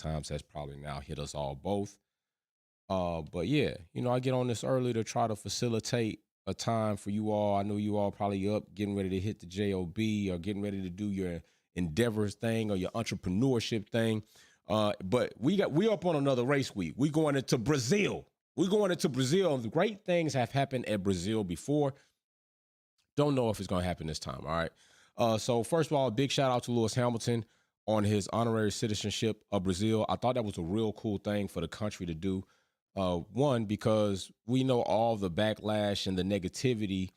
times has probably now hit us all both. But yeah, I get on this early to try to facilitate a time for you all. I know you all probably up getting ready to hit the job or getting ready to do your endeavors thing or your entrepreneurship thing. But we up on another race week. We going into Brazil. We going into Brazil. Great things have happened at Brazil before. Don't know if it's going to happen this time. All right. So first of all, big shout out to Lewis Hamilton on his honorary citizenship of Brazil. I thought that was a real cool thing for the country to do. One, because we know all the backlash and the negativity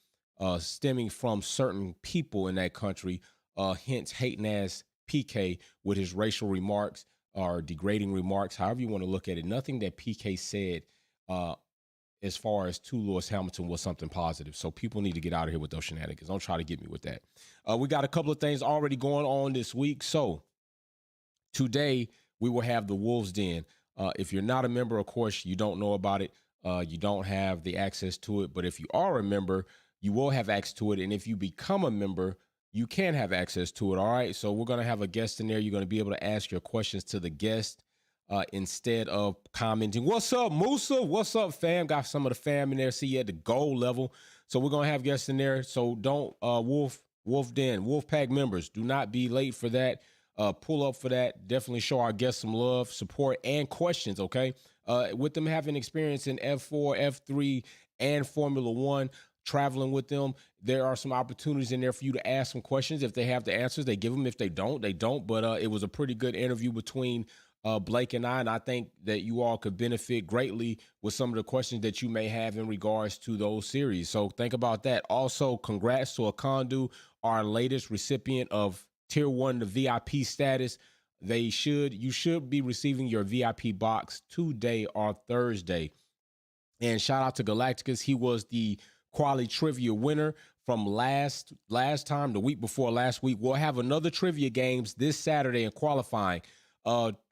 stemming from certain people in that country, hence hating ass PK with his racial remarks or degrading remarks, however you want to look at it. Nothing that PK said uh, as far as to Lewis Hamilton was something positive. So people need to get out of here with those shenanigans. Don't try to get me with that. We got a couple of things already going on this week. So today we will have the Wolves Den. If you're not a member, of course, you don't know about it. You don't have the access to it. But if you are a member, you will have access to it. And if you become a member, you can have access to it. All right. So we're going to have a guest in there. You're going to be able to ask your questions to the guest instead of commenting. What's up, Musa? What's up, fam? Got some of the fam in there. See you at the gold level. So we're going to have guests in there. So don't, Wolf Den, Wolfpack members, do not be late for that. Pull up for that. Definitely show our guests some love, support, and questions, okay? With them having experience in F4, F3, and Formula One, traveling with them, there are some opportunities in there for you to ask some questions. If they have the answers, they give them. If they don't, they don't. But it was a pretty good interview between Blake and I think that you all could benefit greatly with some of the questions that you may have in regards to those series. So think about that. Also, congrats to Akandu, our latest recipient of Tier 1 to VIP status. You should be receiving your VIP box today or Thursday. And shout out to Galacticus. He was the quality trivia winner from last time, the week before last week. We'll have another trivia games this Saturday in qualifying.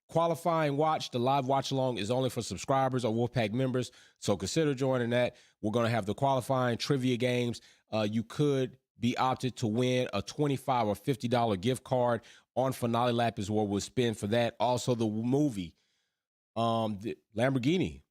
Qualifying watch, the live watch along is only for subscribers or Wolfpack members. So consider joining that. We're going to have the qualifying trivia games. You could be opted to win a $25 or $50 gift card on Finale Lap is where we'll spend for that. Also, the movie, the Lamborghini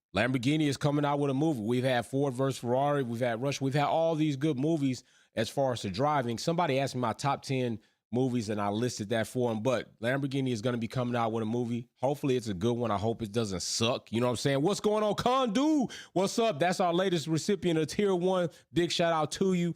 is coming out with a movie. We've had Ford versus Ferrari. We've had Rush. We've had all these good movies as far as the driving. Somebody asked me my top 10 movies, and I listed that for them. But Lamborghini is going to be coming out with a movie. Hopefully, it's a good one. I hope it doesn't suck. You know what I'm saying? What's going on, Condu? What's up? That's our latest recipient of Tier 1. Big shout out to you.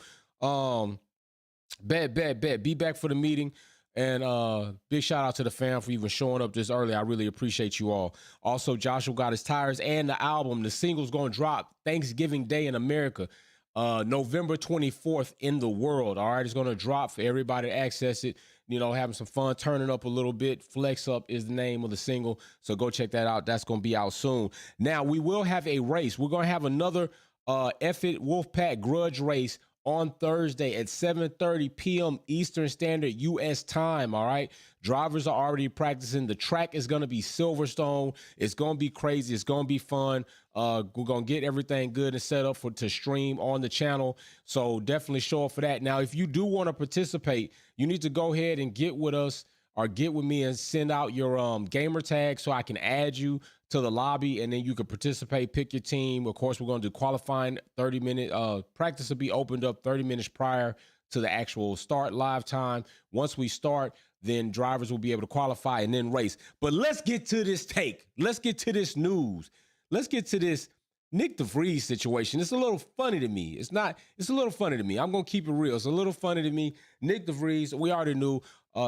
Bet. Be back for the meeting. And big shout out to the fam for even showing up this early. I really appreciate you all. Also, Joshua got his tires and the album. The single's going to drop Thanksgiving Day in America. November 24th in the world. All right, it's going to drop for everybody to access it. Having some fun, turning up a little bit. Flex Up is the name of the single. So go check that out. That's going to be out soon. Now, we will have a race. We're going to have another F It Wolfpack Grudge race on Thursday at 7:30 p.m. Eastern Standard U.S. time, all right? Drivers are already practicing. The track is going to be Silverstone. It's going to be crazy. It's going to be fun. We're going to get everything good and set up to stream on the channel, so definitely show up for that. Now, if you do want to participate, you need to go ahead and get with us or get with me and send out your gamer tag so I can add you to the lobby, and then you can participate, pick your team. Of course, we're going to do qualifying 30-minute. Practice will be opened up 30 minutes prior to the actual start live time. Once we start, then drivers will be able to qualify and then race. But let's get to this take. Let's get to this news. Let's get to this Nick de Vries situation. It's a little funny to me. It's a little funny to me. I'm going to keep it real. It's a little funny to me. Nick de Vries, we already knew,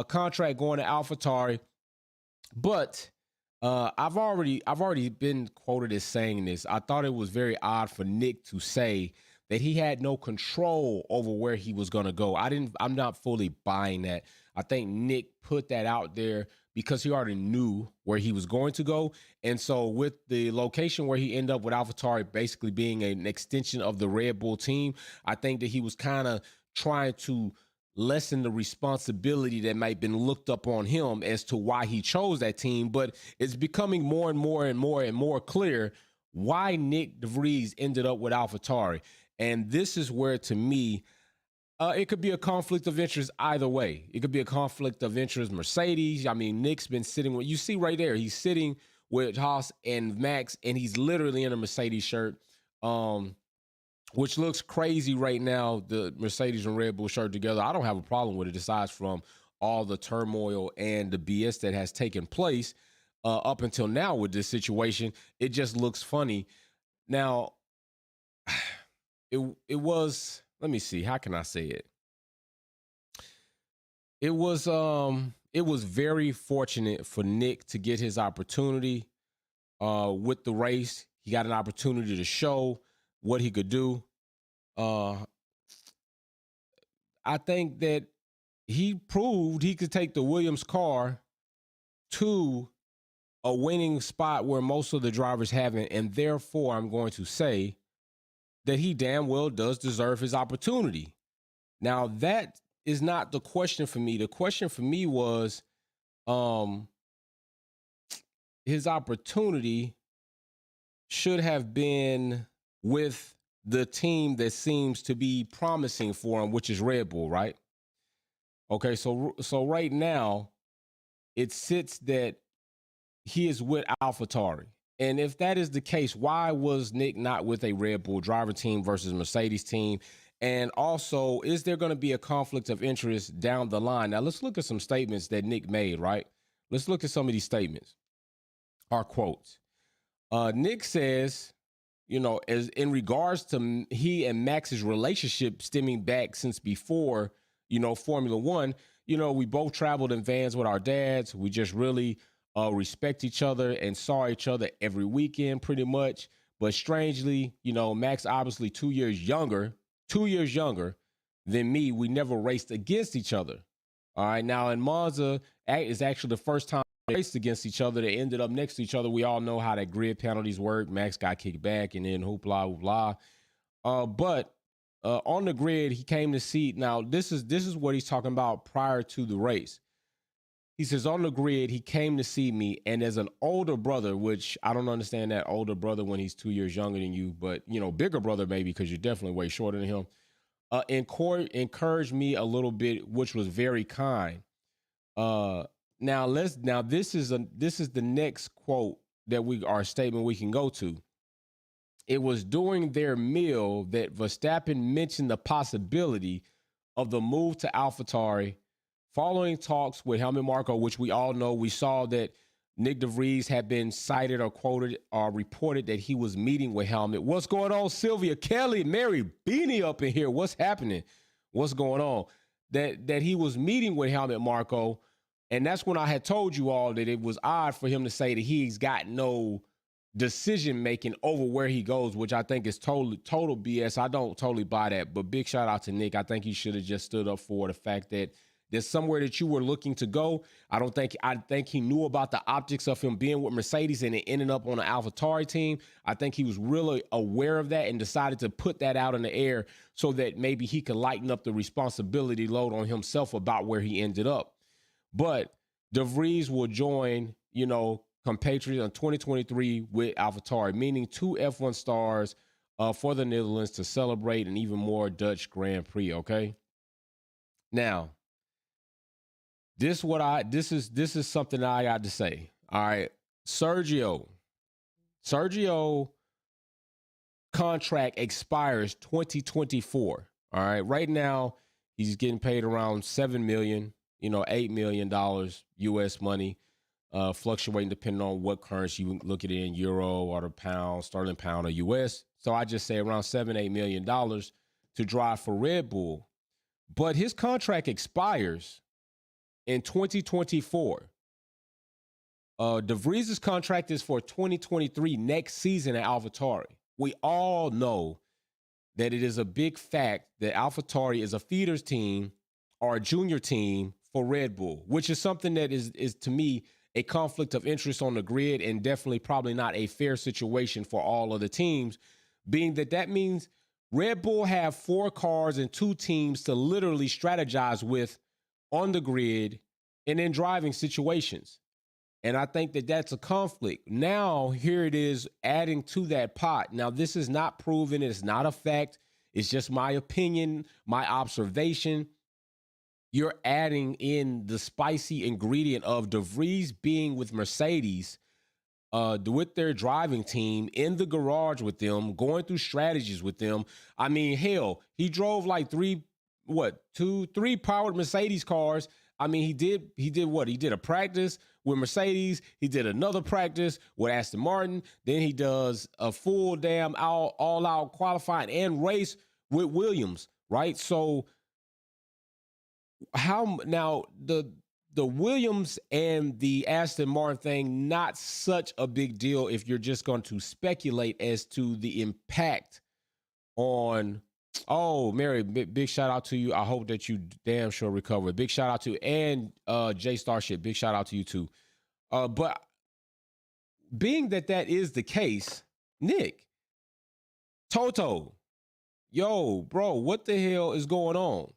contract going to AlphaTauri. But I've already been quoted as saying this. I thought it was very odd for Nick to say that he had no control over where he was going to go. I'm not fully buying that. I think Nick put that out there because he already knew where he was going to go. And so with the location where he ended up with AlphaTauri basically being an extension of the Red Bull team, I think that he was kind of trying to lessen the responsibility that might have been looked up on him as to why he chose that team. But it's becoming more and more clear why Nick de Vries ended up with AlphaTauri. And this is where, to me, It could be a conflict of interest either way. It could be a conflict of interest. Mercedes. I mean, Nick's been sitting with, you see right there. He's sitting with Haas and Max, and he's literally in a Mercedes shirt, um, which looks crazy right now. The Mercedes and Red Bull shirt together. I don't have a problem with it, aside from all the turmoil and the BS that has taken place up until now with this situation. It just looks funny. Now, it was. Let me see. How can I say it? It was very fortunate for Nick to get his opportunity with the race. He got an opportunity to show what he could do. Uh I think that he proved he could take the Williams car to a winning spot where most of the drivers haven't, and therefore I'm going to say that he damn well does deserve his opportunity. Now, that is not the question for me. The question for me was um his opportunity should have been with the team that seems to be promising for him, which is Red Bull, right? Okay, so right now it sits that he is with AlphaTauri. And if that is the case, why was Nick not with a Red Bull driver team versus Mercedes team? And also, is there going to be a conflict of interest down the line? Now, let's look at some statements that Nick made, right? Let's look at some of these statements, our quotes. Nick says, as in regards to he and Max's relationship stemming back since before, Formula One, we both traveled in vans with our dads. We just really respect each other and saw each other every weekend pretty much. But strangely, Max obviously 2 years younger than me. We never raced against each other. All right. Now in Monza is actually the first time they raced against each other. They ended up next to each other. We all know how that grid penalties work. Max got kicked back and then hoopla hoopla. But on the grid, he came to see. Now this is what he's talking about prior to the race. He says, on the grid, he came to see me, and as an older brother, which I don't understand that older brother when he's 2 years younger than you, but, bigger brother maybe because you're definitely way shorter than him, encouraged me a little bit, which was very kind. Now this is the next quote that our statement we can go to. It was during their meal that Verstappen mentioned the possibility of the move to AlphaTauri. Following talks with Helmut Marko, which we all know, we saw that Nick de Vries had been cited or quoted or reported that he was meeting with Helmut. What's going on, Sylvia Kelly, Mary Beanie up in here? What's happening? What's going on? That he was meeting with Helmut Marko, and that's when I had told you all that it was odd for him to say that he's got no decision making over where he goes, which I think is total BS. I don't totally buy that. But big shout out to Nick. I think he should have just stood up for the fact that there's somewhere that you were looking to go. I think he knew about the optics of him being with Mercedes and it ended up on an AlphaTauri team. I think he was really aware of that and decided to put that out in the air so that maybe he could lighten up the responsibility load on himself about where he ended up. But De Vries will join, compatriots in 2023 with AlphaTauri, meaning 2 F1 stars for the Netherlands to celebrate an even more Dutch Grand Prix. Okay. Now, this is something I got to say. All right. Sergio contract expires 2024. All right. Right now, he's getting paid around $7 million, $8 million US money, fluctuating depending on what currency you look at it in, euro or the pound, sterling pound or US. So I just say around $7-8 million to drive for Red Bull. But his contract expires in 2024. De Vries' contract is for 2023 next season at AlphaTauri. We all know that it is a big fact that AlphaTauri is a feeders team or a junior team for Red Bull, which is something that is to me a conflict of interest on the grid and definitely probably not a fair situation for all of the teams, being that means Red Bull have 4 cars and 2 teams to literally strategize with on the grid and in driving situations. And I think that that's a conflict. Now, here it is adding to that pot. Now, this is not proven. It's not a fact. It's just my opinion, my observation. You're adding in the spicy ingredient of De Vries being with Mercedes, with their driving team in the garage with them, going through strategies with them. I mean, hell, he drove like three powered Mercedes cars. I mean, he did what? He did a practice with Mercedes. He did another practice with Aston Martin. Then he does a full damn all out qualifying and race with Williams, right? So how now the Williams and the Aston Martin thing, not such a big deal if you're just going to speculate as to the impact on. Oh, Mary, big shout out to you. I hope that you damn sure recover. Big shout out to you. And Jay Starship, big shout out to you too. But being that is the case, Nick, Toto, yo, bro, what the hell is going on?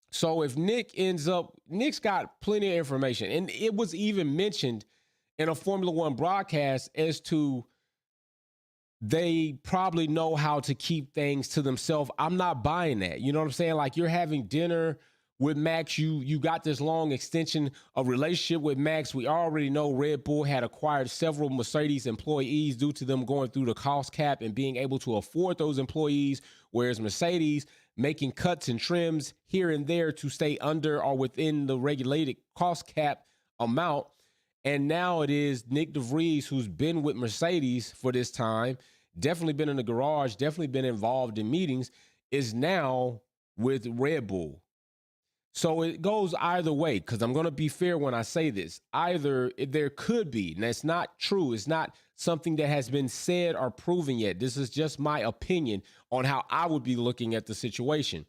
So if Nick's got plenty of information, and it was even mentioned in a Formula One broadcast as to they probably know how to keep things to themselves. I'm not buying that. You know what I'm saying? Like, you're having dinner with Max. You got this long extension of relationship with Max. We already know Red Bull had acquired several Mercedes employees due to them going through the cost cap and being able to afford those employees, whereas Mercedes making cuts and trims here and there to stay under or within the regulated cost cap amount. And now it is Nick de Vries, who's been with Mercedes for this time, definitely been in the garage, definitely been involved in meetings, is now with Red Bull. So it goes either way, because I'm going to be fair when I say this. Either there could be, and that's not true. It's not something that has been said or proven yet. This is just my opinion on how I would be looking at the situation.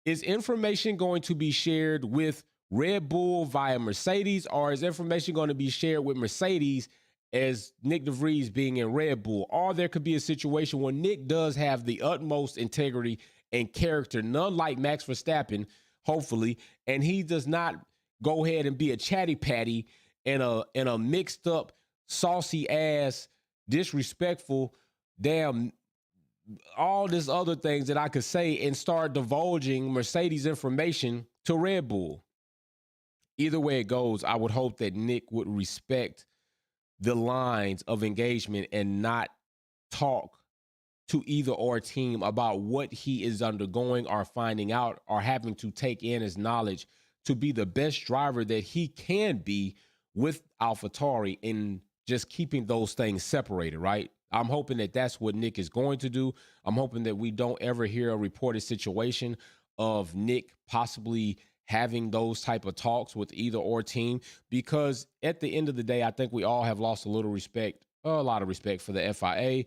Is information going to be shared with Red Bull via Mercedes, or is information going to be shared with Mercedes as Nick de Vries being in Red Bull? Or there could be a situation where Nick does have the utmost integrity and character, none like Max Verstappen, hopefully, and he does not go ahead and be a chatty patty and a mixed up, saucy ass, disrespectful, damn, all this other things that I could say, and start divulging Mercedes information to Red Bull. Either way it goes, I would hope that Nick would respect the lines of engagement and not talk to either or team about what he is undergoing or finding out or having to take in his knowledge to be the best driver that he can be with AlphaTauri, and just keeping those things separated, right? I'm hoping that that's what Nick is going to do. I'm hoping that we don't ever hear a reported situation of Nick possibly having those type of talks with either or team, because at the end of the day, I think we all have lost a lot of respect for the FIA.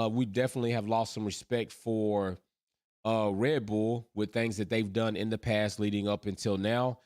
We definitely have lost some respect for Red Bull with things that they've done in the past leading up until now.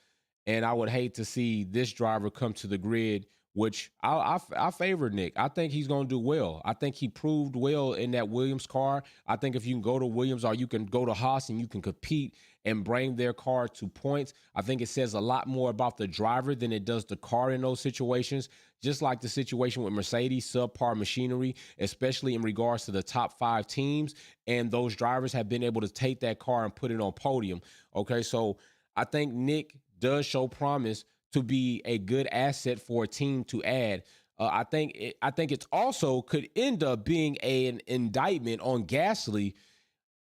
And I would hate to see this driver come to the grid, which I favor Nick. I think he's going to do well. I think he proved well in that Williams car. I think if you can go to Williams or you can go to Haas and you can compete and bring their car to points, I think it says a lot more about the driver than it does the car in those situations. Just like the situation with Mercedes, subpar machinery, especially in regards to the top 5 teams. And those drivers have been able to take that car and put it on podium. Okay, so I think Nick does show promise to be a good asset for a team to add. I think it's also could end up being an indictment on Gasly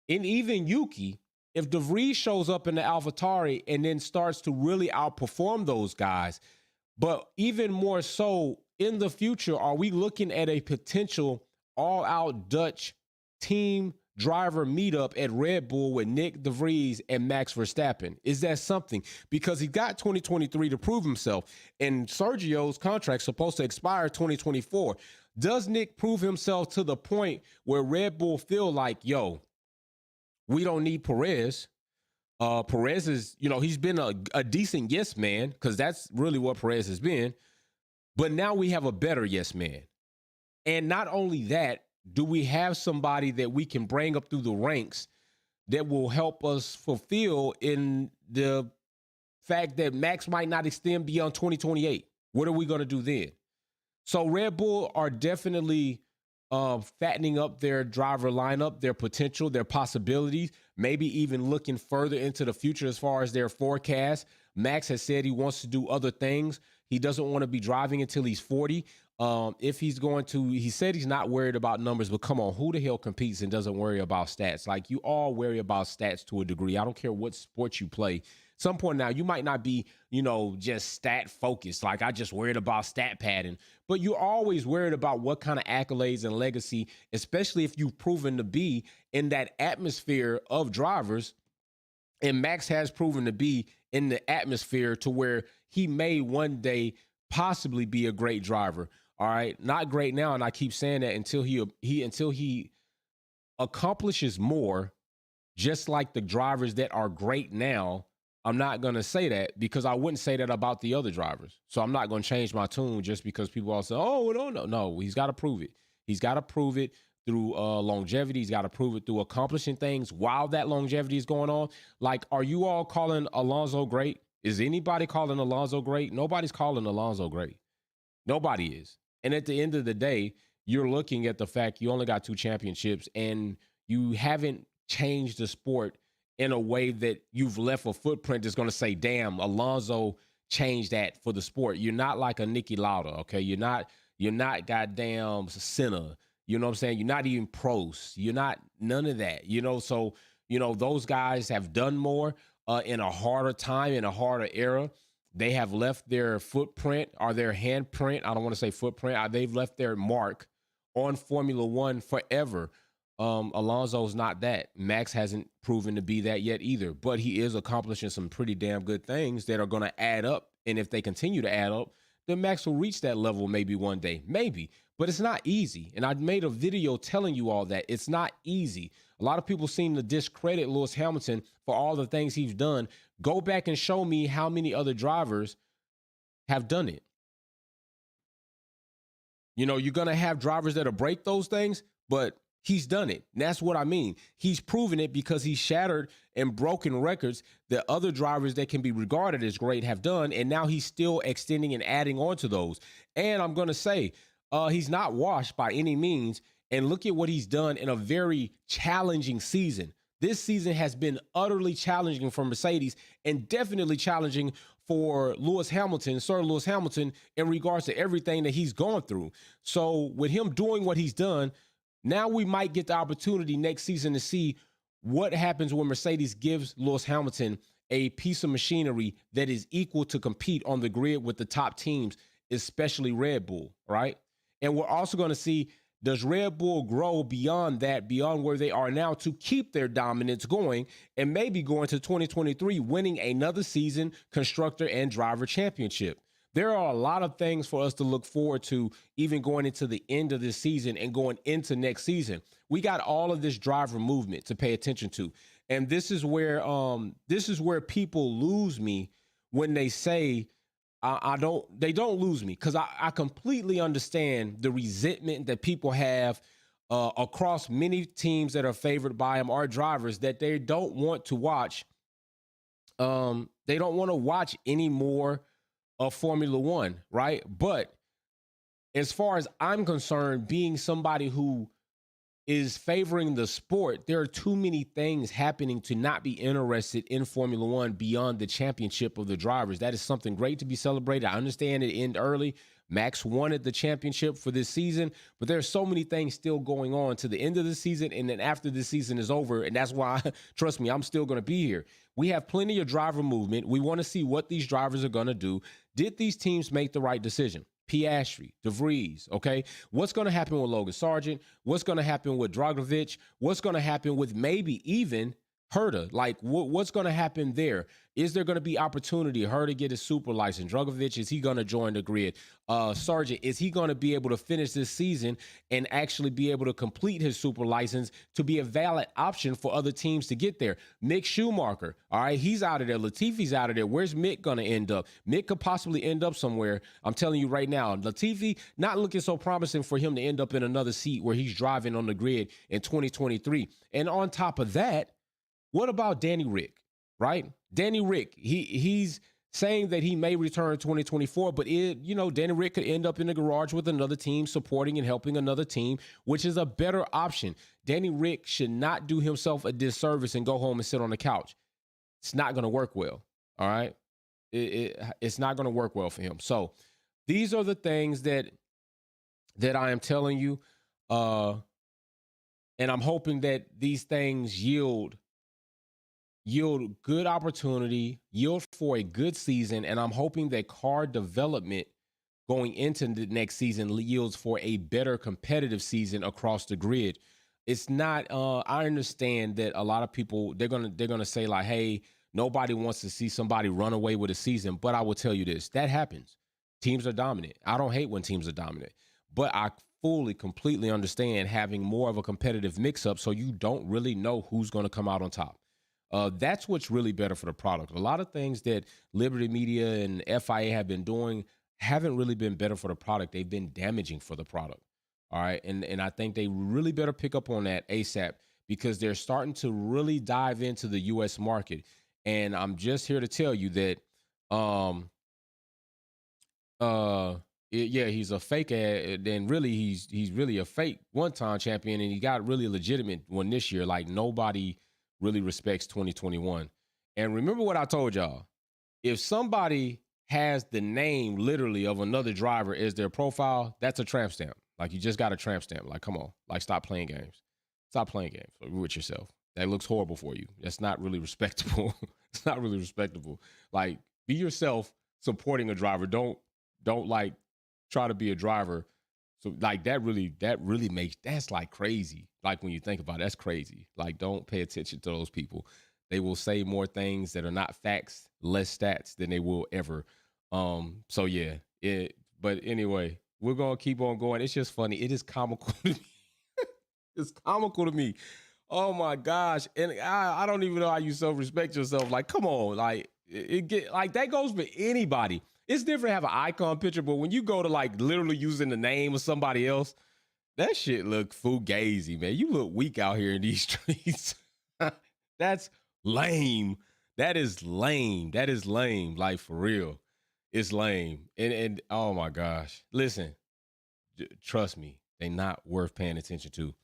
and even Yuki if De Vries shows up in the AlphaTauri and then starts to really outperform those guys. But even more so in the future, are we looking at a potential all-out Dutch team driver meetup at Red Bull with Nick de Vries and Max Verstappen? Is that something? Because he got 2023 to prove himself, and Sergio's contract's supposed to expire 2024. Does Nick prove himself to the point where Red Bull feel like, yo, we don't need Perez? Perez is, he's been a decent yes man, because that's really what Perez has been. But now we have a better yes man. And not only that, do we have somebody that we can bring up through the ranks that will help us fulfill in the fact that Max might not extend beyond 2028? What are we going to do then? So Red Bull are definitely fattening up their driver lineup, their potential, their possibilities, maybe even looking further into the future as far as their forecast. Max has said he wants to do other things. He doesn't want to be driving until he's 40. If he's going to, he said he's not worried about numbers, but come on, who the hell competes and doesn't worry about stats? Like, you all worry about stats to a degree. I don't care what sport you play. Some point now, you might not be, just stat focused. Like, I just worried about stat padding, but you're always worried about what kind of accolades and legacy, especially if you've proven to be in that atmosphere of drivers. And Max has proven to be in the atmosphere to where he may one day possibly be a great driver. All right, not great now, and I keep saying that until he accomplishes more, just like the drivers that are great now. I'm not going to say that because I wouldn't say that about the other drivers. So I'm not going to change my tune just because people all say, oh, no. He's got to prove it. He's got to prove it through longevity. He's got to prove it through accomplishing things while that longevity is going on. Like, are you all calling Alonso great? Is anybody calling Alonso great? Nobody's calling Alonso great. Nobody is. And at the end of the day, you're looking at the fact you only got 2 championships and you haven't changed the sport in a way that you've left a footprint that's going to say, damn, Alonso changed that for the sport. You're not like a Niki Lauda, okay? You're not goddamn Senna. You know what I'm saying? You're not even Prost. You're not none of that. So, those guys have done more in a harder time, in a harder era. They have left their footprint or their handprint. I don't want to say footprint. They've left their mark on Formula One forever. Alonso's not that. Max hasn't proven to be that yet either, but he is accomplishing some pretty damn good things that are going to add up. And if they continue to add up, then Max will reach that level maybe one day, maybe, but it's not easy. And I made a video telling you all that it's not easy. A lot of people seem to discredit Lewis Hamilton for all the things he's done. Go back and show me how many other drivers have done it. You're going to have drivers that'll break those things, but he's done it. And that's what I mean. He's proven it because he's shattered and broken records that other drivers that can be regarded as great have done. And now he's still extending and adding on to those. And I'm going to say, he's not washed by any means. And look at what he's done in a very challenging season. This season has been utterly challenging for Mercedes and definitely challenging for Sir Lewis Hamilton, in regards to everything that he's gone through. So with him doing what he's done, now we might get the opportunity next season to see what happens when Mercedes gives Lewis Hamilton a piece of machinery that is equal to compete on the grid with the top teams, especially Red Bull, right? And we're also going to see, does Red Bull grow beyond that, beyond where they are now, to keep their dominance going and maybe going to 2023, winning another season constructor and driver championship? There are a lot of things for us to look forward to, even going into the end of this season and going into next season. We got all of this driver movement to pay attention to. And this is where people lose me when they say, they don't lose me, because I completely understand the resentment that people have across many teams that are favored by them, or drivers that they don't want to watch. They don't want to watch any more of Formula One, right? But as far as I'm concerned, being somebody who is favoring the sport, there are too many things happening to not be interested in Formula One beyond the championship of the drivers. That is something great to be celebrated. I understand it ended early. Max wanted the championship for this season, but there's so many things still going on to the end of the season and then after the season is over. And that's why, trust me, I'm still going to be here. We have plenty of driver movement. We want to see what these drivers are going to do. Did these teams make the right decision? Piastri, De Vries, okay? What's going to happen with Logan Sargent? What's going to happen with Dragovic? What's going to happen with maybe even Herta? Like, what's going to happen there? Is there going to be opportunity? Herta get his super license. Dragovic, is he going to join the grid? Sargent, is he going to be able to finish this season and actually be able to complete his super license to be a valid option for other teams to get there? Mick Schumacher, all right, he's out of there. Latifi's out of there. Where's Mick going to end up? Mick could possibly end up somewhere. I'm telling you right now, Latifi, not looking so promising for him to end up in another seat where he's driving on the grid in 2023. And on top of that, what about Danny Rick, right? Danny Rick, he's saying that he may return in 2024, but Danny Rick could end up in the garage with another team supporting and helping another team, which is a better option. Danny Rick should not do himself a disservice and go home and sit on the couch. It's not going to work well. All right. It's not going to work well for him. So these are the things that I am telling you. And I'm hoping that these things yield good opportunity, yield for a good season. And I'm hoping that car development going into the next season yields for a better competitive season across the grid. It's not, I understand that a lot of people, they're going to say like, hey, nobody wants to see somebody run away with a season. But I will tell you this, that happens. Teams are dominant. I don't hate when teams are dominant, but I fully, completely understand having more of a competitive mix-up so you don't really know who's going to come out on top. That's what's really better for the product. A lot of things that Liberty Media and FIA have been doing haven't really been better for the product. They've been damaging for the product. All right. And I think they really better pick up on that ASAP because they're starting to really dive into the US market. And I'm just here to tell you that he's a fake ad. Then really he's really a fake one-time champion, and he got really a legitimate one this year. Like nobody really respects 2021. And remember what I told y'all. If somebody has the name literally of another driver as their profile, that's a tramp stamp. Like you just got a tramp stamp. Like, come on, like stop playing games. Stop playing games with yourself. That looks horrible for you. That's not really respectable. It's not really respectable. Like be yourself supporting a driver. Don't like try to be a driver. So like that really makes, that's like crazy. Like when you think about it, that's crazy. Like don't pay attention to those people. They will say more things that are not facts, less stats than they will ever. So yeah, but anyway, we're going to keep on going. It's just funny. It is comical to me. It's comical to me. Oh my gosh. And I don't even know how you self-respect yourself. Like, come on. Like it get like that goes for anybody. It's different to have an icon picture, but when you go to like literally using the name of somebody else, that shit look fugazi, man. You look weak out here in these streets. That's lame. That is lame. That is lame. Like for real. It's lame. And oh my gosh. Listen, trust me, they not worth paying attention to.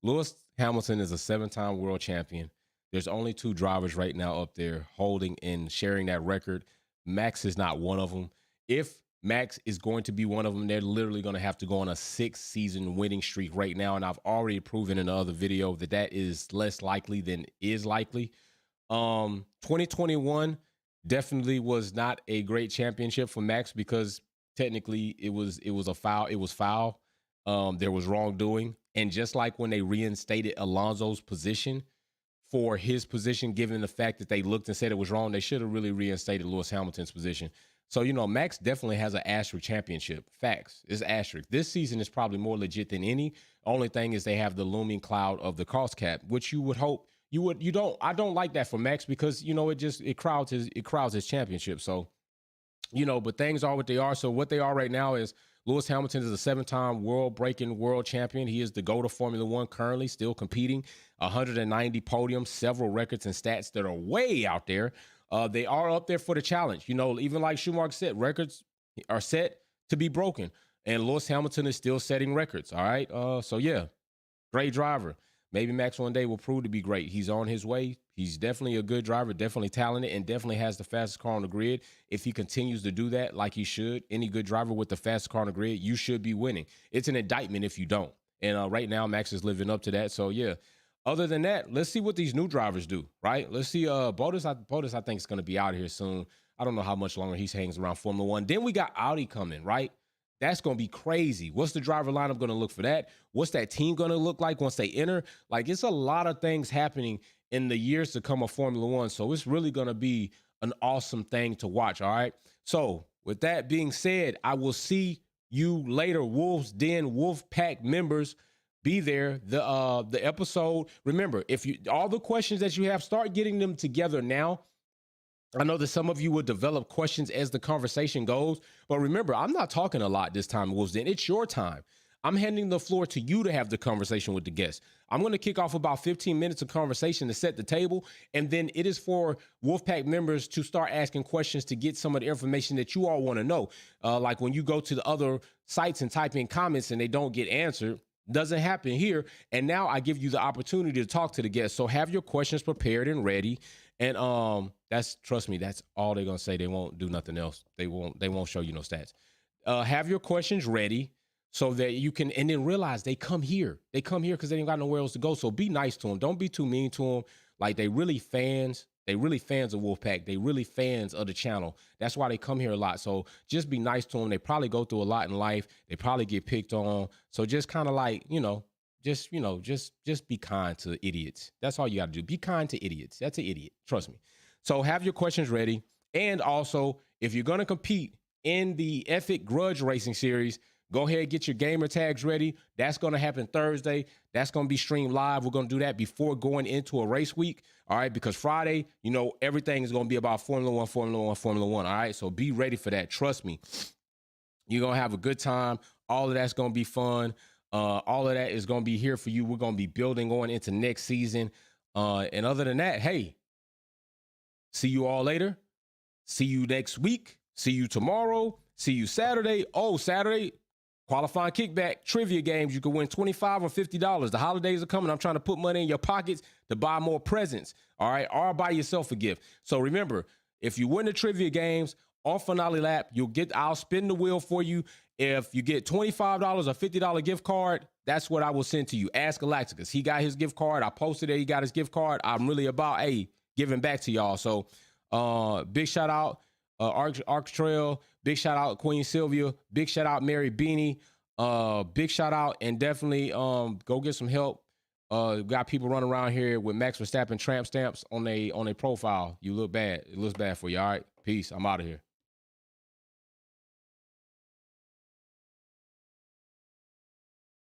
Lewis Hamilton is a 7-time world champion. There's only 2 drivers right now up there holding and sharing that record. Max is not one of them. If Max is going to be one of them, they're literally going to have to go on a 6-season winning streak right now. And I've already proven in another video that is less likely than is likely. 2021 definitely was not a great championship for Max because technically it was a foul. It was foul. There was wrongdoing. And just like when they reinstated Alonso's position for his position, given the fact that they looked and said it was wrong, they should have really reinstated Lewis Hamilton's position. So, Max definitely has an asterisk championship. Facts. It's asterisk. This season is probably more legit than any. Only thing is they have the looming cloud of the cost cap, which you would hope I don't like that for Max because, it crowds his championship. So, but things are what they are. So what they are right now is Lewis Hamilton is a 7-time world-breaking world champion. He is the GOAT of Formula One currently, still competing. 190 podiums, several records and stats that are way out there. They are up there for the challenge. Even like Schumacher said, records are set to be broken. And Lewis Hamilton is still setting records, all right? So, yeah, great driver. Maybe Max one day will prove to be great. He's on his way. He's definitely a good driver, definitely talented, and definitely has the fastest car on the grid. If he continues to do that like he should, any good driver with the fastest car on the grid, you should be winning. It's an indictment if you don't. And right now, Max is living up to that. So, yeah. Other than that, let's see what these new drivers do, right? Let's see. Bottas, I think, is going to be out of here soon. I don't know how much longer he hangs around Formula One. Then we got Audi coming, right? That's going to be crazy. What's the driver lineup going to look for that? What's that team going to look like once they enter? Like, it's a lot of things happening in the years to come of Formula One. So it's really going to be an awesome thing to watch, all right? So with that being said, I will see you later, Wolves Den Wolf Pack members. Be there. The episode. Remember, if you all the questions that you have, start getting them together now. I know that some of you will develop questions as the conversation goes, but remember, I'm not talking a lot this time, Wolves Den. It's your time. I'm handing the floor to you to have the conversation with the guests. I'm going to kick off about 15 minutes of conversation to set the table. And then it is for Wolfpack members to start asking questions to get some of the information that you all want to know. Like when you go to the other sites and type in comments and they don't get answered, doesn't happen here. And now I give you the opportunity to talk to the guests. So have your questions prepared and ready. And trust me, that's all they're gonna say. They won't do nothing else. They won't show you no stats. Have your questions ready so that you can, and then realize they come here. They come here because they ain't got nowhere else to go. So be nice to them. Don't be too mean to them. Like they really fans. They really fans of Wolfpack. They really fans of the channel. That's why they come here a lot. So just be nice to them. They probably go through a lot in life. They probably get picked on. So just kind of like, just be kind to idiots. That's all you got to do. Be kind to idiots. That's an idiot. Trust me. So have your questions ready. And also, if you're going to compete in the Ethic Grudge Racing Series, go ahead, get your gamer tags ready. That's going to happen Thursday. That's going to be streamed live. We're going to do that before going into a race week. All right, because Friday, everything is going to be about Formula One, Formula One, Formula One. All right, so be ready for that. Trust me. You're going to have a good time. All of that's going to be fun. All of that is going to be here for you. We're going to be building on into next season. And other than that, hey, see you all later. See you next week. See you tomorrow. See you Saturday. Oh, Saturday. Qualifying kickback, trivia games. You can win $25 or $50. The holidays are coming. I'm trying to put money in your pockets to buy more presents. All right. Or buy yourself a gift. So remember, if you win the trivia games on Finale Lap, I'll spin the wheel for you. If you get $25 or $50 gift card, that's what I will send to you. Ask Galacticus. He got his gift card. I posted it. He got his gift card. I'm really about, giving back to y'all. So big shout out. Arc Trail, big shout out Queen Sylvia, big shout out Mary Beanie, big shout out, and definitely go get some help. Got people running around here with Max Verstappen tramp stamps on a profile. You look bad. It looks bad for you. All right, peace. I'm out of here.